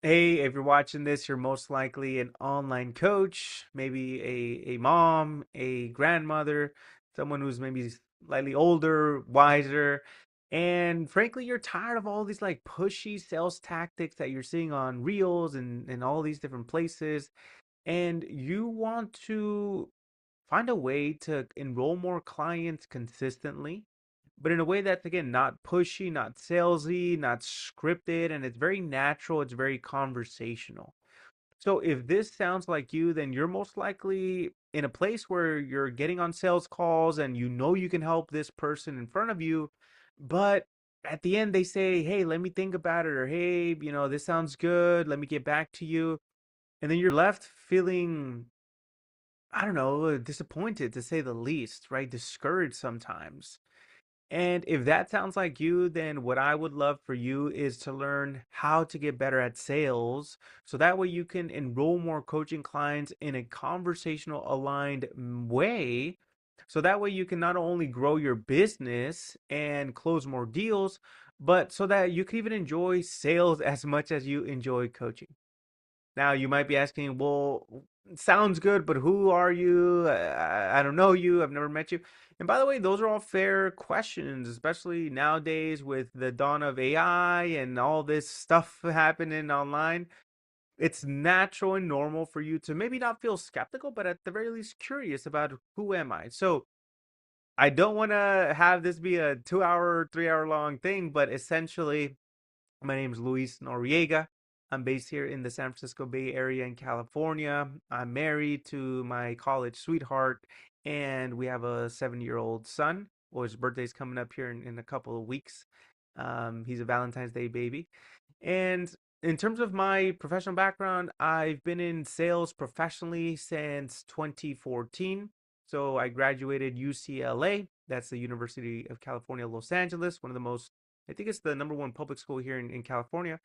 Hey, if you're watching this, you're most likely an online coach, maybe a mom, a grandmother, someone who's maybe slightly older, wiser, and frankly, you're tired of all these like pushy sales tactics that you're seeing on Reels and all these different places, and you want to find a way to enroll more clients consistently, but in a way that's again not pushy, not salesy, not scripted, and it's very natural, it's very conversational. So if this sounds like you, then you're most likely in a place where you're getting on sales calls and you know you can help this person in front of you, but at the end they say, "Hey, let me think about it," or "Hey, this sounds good, let me get back to you." And then you're left feeling, I don't know, disappointed to say the least, right? Discouraged sometimes. And if that sounds like you, then what I would love for you is to learn how to get better at sales. So that way you can enroll more coaching clients in a conversational aligned way. So that way you can not only grow your business and close more deals, but so that you can even enjoy sales as much as you enjoy coaching. Now you might be asking, well, sounds good, but who are you? I don't know you. I've never met you. And by the way, those are all fair questions, especially nowadays with the dawn of AI and all this stuff happening online. It's natural and normal for you to maybe not feel skeptical, but at the very least curious about who am I. So I don't want to have this be a 2 hour, 3 hour long thing, but essentially my name is Luis Noriega. I'm based here in the San Francisco Bay Area in California. I'm married to my college sweetheart, and we have a 7-year-old son. Well, his birthday's coming up here in a couple of weeks. He's a Valentine's Day baby. And in terms of my professional background, I've been in sales professionally since 2014. So I graduated UCLA. That's the University of California, Los Angeles, one of the most, I think it's the number one public school here in California.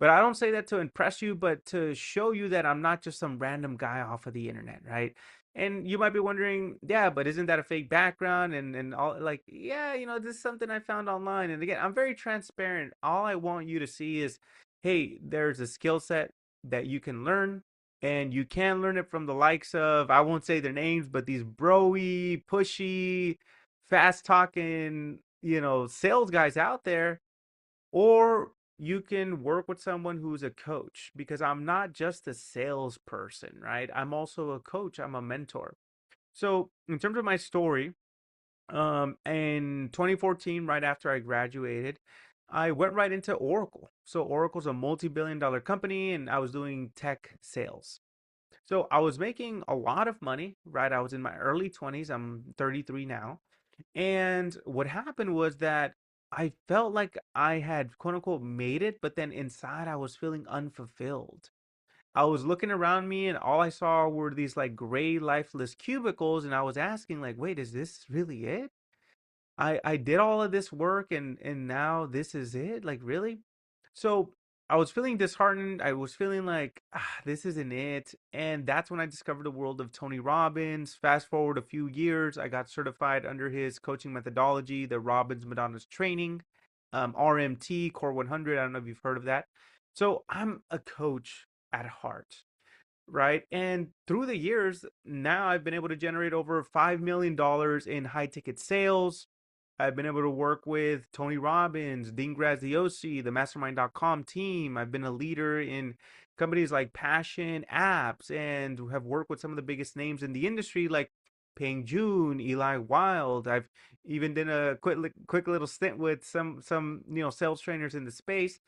But I don't say that to impress you, but to show you that I'm not just some random guy off of the internet, right? And you might be wondering, yeah, but isn't that a fake background? And all, like, yeah, this is something I found online. And again, I'm very transparent. All I want you to see is, hey, there's a skill set that you can learn, and you can learn it from the likes of, I won't say their names, but these broy, pushy, fast talking, sales guys out there, or you can work with someone who's a coach, because I'm not just a salesperson, right? I'm also a coach, I'm a mentor. So, in terms of my story, in 2014, right after I graduated, I went right into Oracle. So, Oracle's a multi-billion-dollar company, and I was doing tech sales. So, I was making a lot of money, right? I was in my early 20s. I'm 33 now. And what happened was that I felt like I had quote unquote made it, but then inside I was feeling unfulfilled. I was looking around me and all I saw were these like gray, lifeless cubicles. And I was asking, like, wait, is this really it? I did all of this work and now this is it? Like, really? So I was feeling disheartened. I was feeling like, this isn't it. And that's when I discovered the world of Tony Robbins. Fast forward a few years, I got certified under his coaching methodology, the Robbins Madonna's training, RMT, Core 100. I don't know if you've heard of that. So I'm a coach at heart, right? And through the years, now I've been able to generate over $5 million in high ticket sales. I've been able to work with Tony Robbins, Dean Graziosi, the Mastermind.com team. I've been a leader in companies like Passion Apps and have worked with some of the biggest names in the industry like Peng Joon, Eli Wild. I've even done a quick little stint with some sales trainers in the space.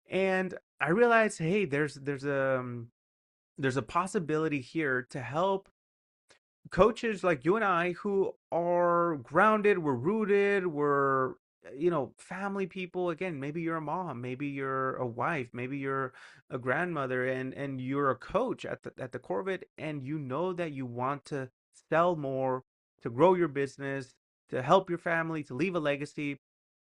And I realized, hey, there's a possibility here to help coaches like you and I who are grounded, we're rooted, we're family people. Again, maybe you're a mom, maybe you're a wife, maybe you're a grandmother, and you're a coach at the core of it, and you know that you want to sell more, to grow your business, to help your family, to leave a legacy,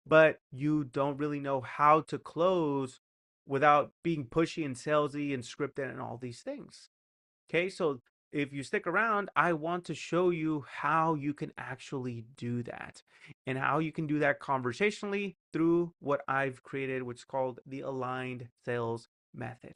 but you don't really know how to close without being pushy and salesy and scripted and all these things. Okay, so if you stick around, I want to show you how you can actually do that and how you can do that conversationally through what I've created, which is called the aligned sales method.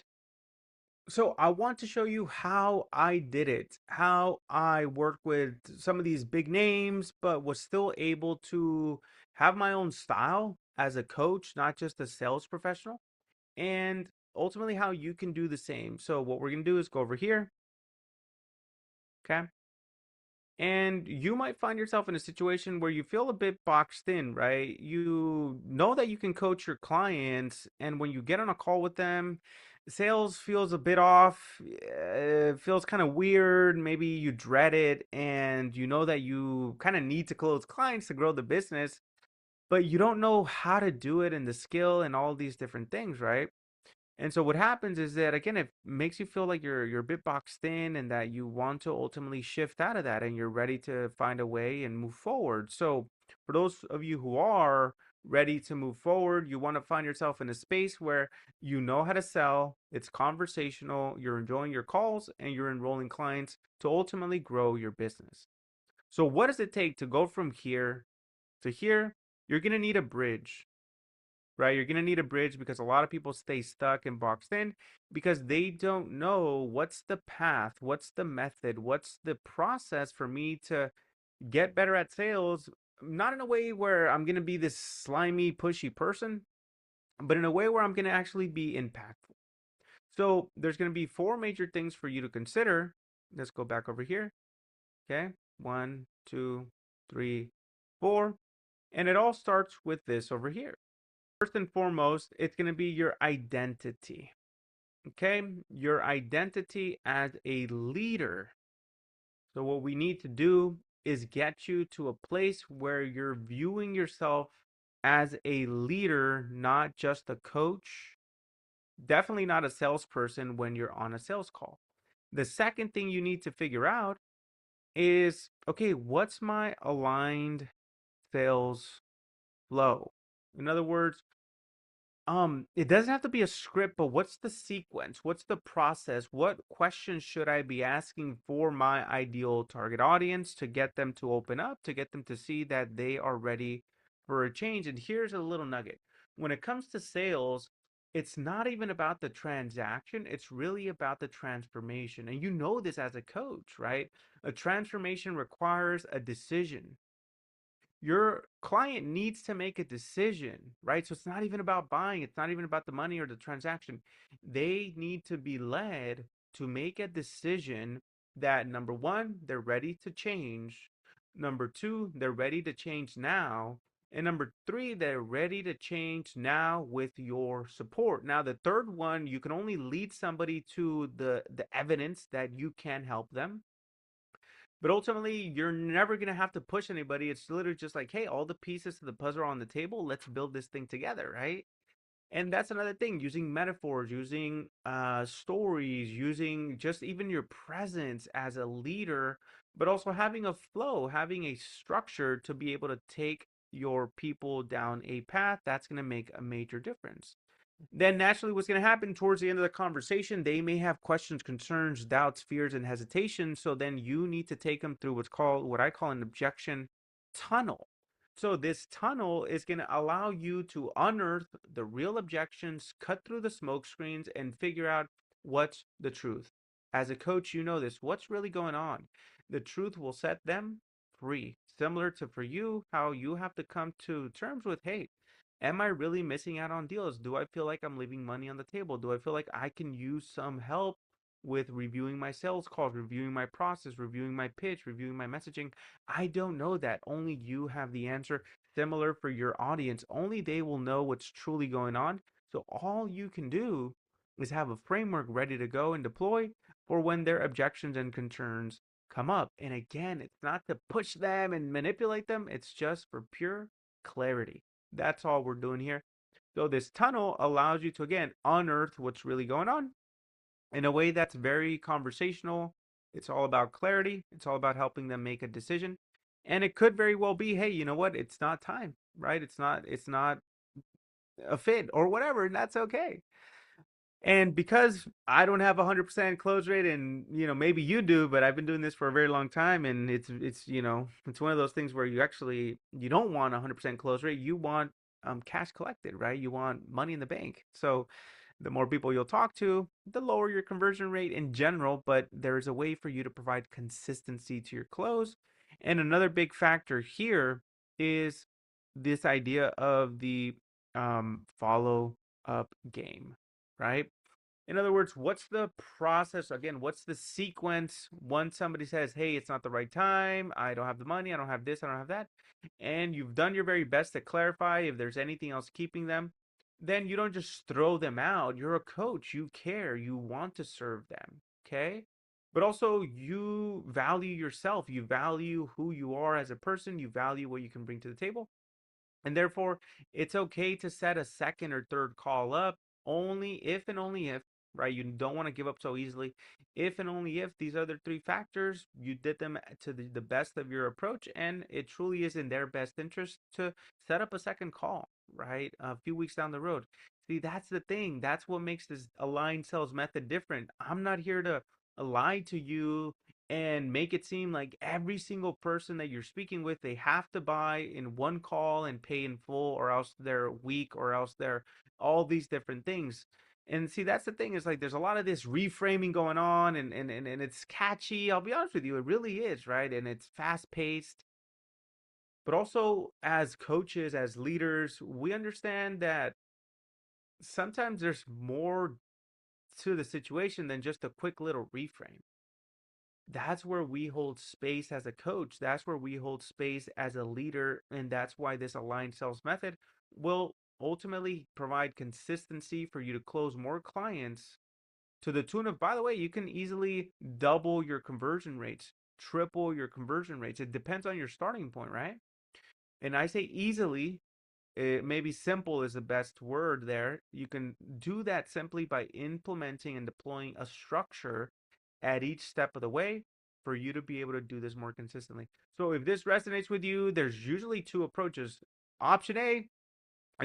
So I want to show you how I did it, how I worked with some of these big names, but was still able to have my own style as a coach, not just a sales professional, and ultimately how you can do the same. So what we're going to do is go over here, okay? And you might find yourself in a situation where you feel a bit boxed in, right? You know that you can coach your clients, and when you get on a call with them, sales feels a bit off, feels kind of weird. Maybe you dread it, and you know that you kind of need to close clients to grow the business, but you don't know how to do it and the skill and all these different things, right? And so what happens is that again, it makes you feel like you're a bit boxed in and that you want to ultimately shift out of that and you're ready to find a way and move forward. So for those of you who are ready to move forward, you want to find yourself in a space where you know how to sell, it's conversational, you're enjoying your calls and you're enrolling clients to ultimately grow your business. So what does it take to go from here to here? You're going to need a bridge, right? You're going to need a bridge because a lot of people stay stuck and boxed in because they don't know what's the path, what's the method, what's the process for me to get better at sales, not in a way where I'm going to be this slimy, pushy person, but in a way where I'm going to actually be impactful. So there's going to be four major things for you to consider. Let's go back over here. Okay. One, two, three, four. And it all starts with this over here. First and foremost, it's going to be your identity. Okay, your identity as a leader. So, what we need to do is get you to a place where you're viewing yourself as a leader, not just a coach, definitely not a salesperson when you're on a sales call. The second thing you need to figure out is okay, what's my aligned sales flow? In other words, it doesn't have to be a script, but what's the sequence? What's the process? What questions should I be asking for my ideal target audience to get them to open up, to get them to see that they are ready for a change? And here's a little nugget. When it comes to sales, it's not even about the transaction, it's really about the transformation. And you know this as a coach, right? A transformation requires a decision. Your client needs to make a decision, right? So it's not even about buying, it's not even about the money or the transaction. They need to be led to make a decision that number one, they're ready to change. Number two, they're ready to change now. And number three, they're ready to change now with your support. Now, the third one, you can only lead somebody to the evidence that you can help them, but ultimately, you're never going to have to push anybody. It's literally just like, hey, all the pieces to the puzzle are on the table. Let's build this thing together, right? And that's another thing, using metaphors, using stories, using just even your presence as a leader, but also having a flow, having a structure to be able to take your people down a path that's going to make a major difference. Then naturally what's going to happen towards the end of the conversation, they may have questions, concerns, doubts, fears, and hesitation. So then you need to take them through what I call an objection tunnel. So this tunnel is going to allow you to unearth the real objections, cut through the smoke screens, and figure out what's the truth. As a coach, you know this. What's really going on? The truth will set them free. Similar to for you, how you have to come to terms with, hey, am I really missing out on deals? Do I feel like I'm leaving money on the table? Do I feel like I can use some help with reviewing my sales calls, reviewing my process, reviewing my pitch, reviewing my messaging? I don't know that. Only you have the answer. Similar for your audience. Only they will know what's truly going on. So all you can do is have a framework ready to go and deploy for when their objections and concerns come up. And again, it's not to push them and manipulate them, it's just for pure clarity. That's all we're doing here. So this tunnel allows you to again unearth what's really going on in a way that's very conversational. It's all about clarity. It's all about helping them make a decision. And it could very well be, hey, you know what? It's not time, right? It's not a fit or whatever, and that's okay. And because I don't have 100% close rate, and maybe you do, but I've been doing this for a very long time, and it's one of those things where you don't want 100% close rate. You want cash collected, right? You want money in the bank. So The more people you'll talk to, the lower your conversion rate in general, but there's a way for you to provide consistency to your close. And another big factor here is this idea of the follow up game, right? In other words, what's the process? Again, what's the sequence once somebody says, hey, it's not the right time, I don't have the money, I don't have this, I don't have that, and you've done your very best to clarify if there's anything else keeping them, then you don't just throw them out. You're a coach, you care, you want to serve them, okay? But also, you value yourself, you value who you are as a person, you value what you can bring to the table. And therefore, it's okay to set a second or third call up only if and only if, right? You don't want to give up so easily. If and only if these other three factors, you did them to the best of your approach, and it truly is in their best interest to set up a second call, right? A few weeks down the road. See, that's the thing. That's what makes this aligned sales method different. I'm not here to lie to you and make it seem like every single person that you're speaking with, they have to buy in one call and pay in full, or else they're weak, or else they're all these different things. And see, that's the thing, is like there's a lot of this reframing going on, and it's catchy. I'll be honest with you, it really is, right? And it's fast paced. But also, as coaches, as leaders, we understand that sometimes there's more to the situation than just a quick little reframe. That's where we hold space as a coach. That's where we hold space as a leader. And that's why this aligned sales method will ultimately provide consistency for you to close more clients to the tune of, by the way, you can easily double your conversion rates, triple your conversion rates. It depends on your starting point, right? And I say easily, maybe simple is the best word there. You can do that simply by implementing and deploying a structure at each step of the way for you to be able to do this more consistently. So if this resonates with you, there's usually two approaches. Option A,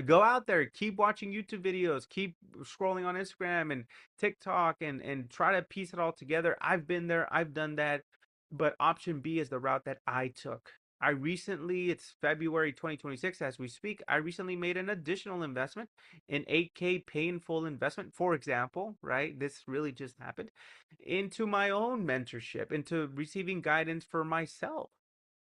go out there, keep watching YouTube videos, keep scrolling on Instagram and TikTok, and try to piece it all together. I've been there, I've done that. But option B is the route that I took. I recently, it's February 2026 as we speak, I recently made an additional investment, an 8K pay in full investment, for example, right? This really just happened, into my own mentorship, into receiving guidance for myself.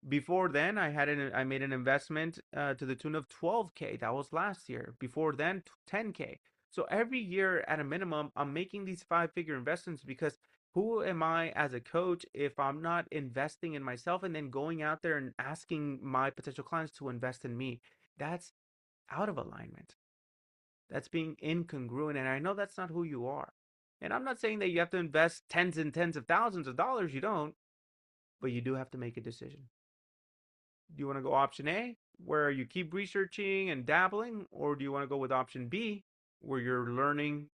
Before then, I made an investment to the tune of 12K. That was last year. Before then, 10K. So every year at a minimum, I'm making these five-figure investments, because who am I as a coach if I'm not investing in myself and then going out there and asking my potential clients to invest in me? That's out of alignment. That's being incongruent. And I know that's not who you are. And I'm not saying that you have to invest tens and tens of thousands of dollars. You don't, but you do have to make a decision. Do you want to go option A, where you keep researching and dabbling, or do you want to go with option B, where you're learning,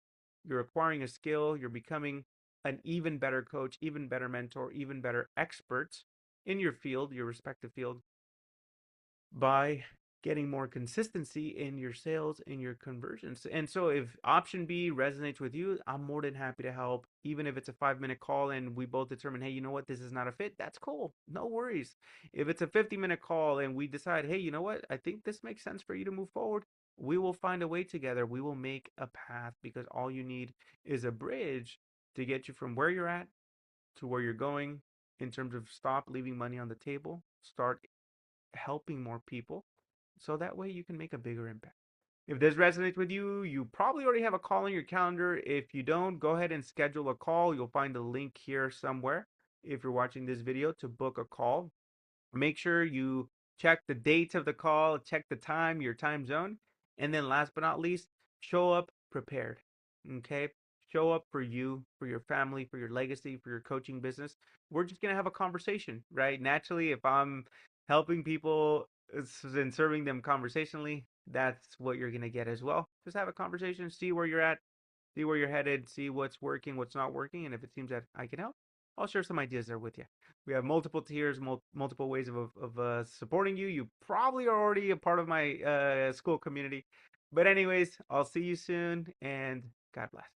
you're acquiring a skill, you're becoming an even better coach, even better mentor, even better expert in your field, your respective field, by getting more consistency in your sales and your conversions. And so if option B resonates with you, I'm more than happy to help. Even if it's a 5 minute call and we both determine, hey, you know what, this is not a fit, that's cool. No worries. If it's a 50-minute call and we decide, hey, you know what, I think this makes sense for you to move forward, we will find a way together. We will make a path, because all you need is a bridge to get you from where you're at to where you're going, in terms of stop leaving money on the table, start helping more people, so that way you can make a bigger impact. If this resonates with you, you probably already have a call in your calendar. If you don't, go ahead and schedule a call. You'll find a link here somewhere if you're watching this video to book a call. Make sure you check the dates of the call, check the time, your time zone, and then last but not least, show up prepared. Okay? Show up for you, for your family, for your legacy, for your coaching business. We're just going to have a conversation, right? Naturally, if I'm helping people and serving them conversationally, that's what you're going to get as well. Just have a conversation, see where you're at, see where you're headed, see what's working, what's not working, and if it seems that I can help, I'll share some ideas there with you. We have multiple tiers, multiple ways of supporting you. You probably are already a part of my school community. But anyways, I'll see you soon, and God bless.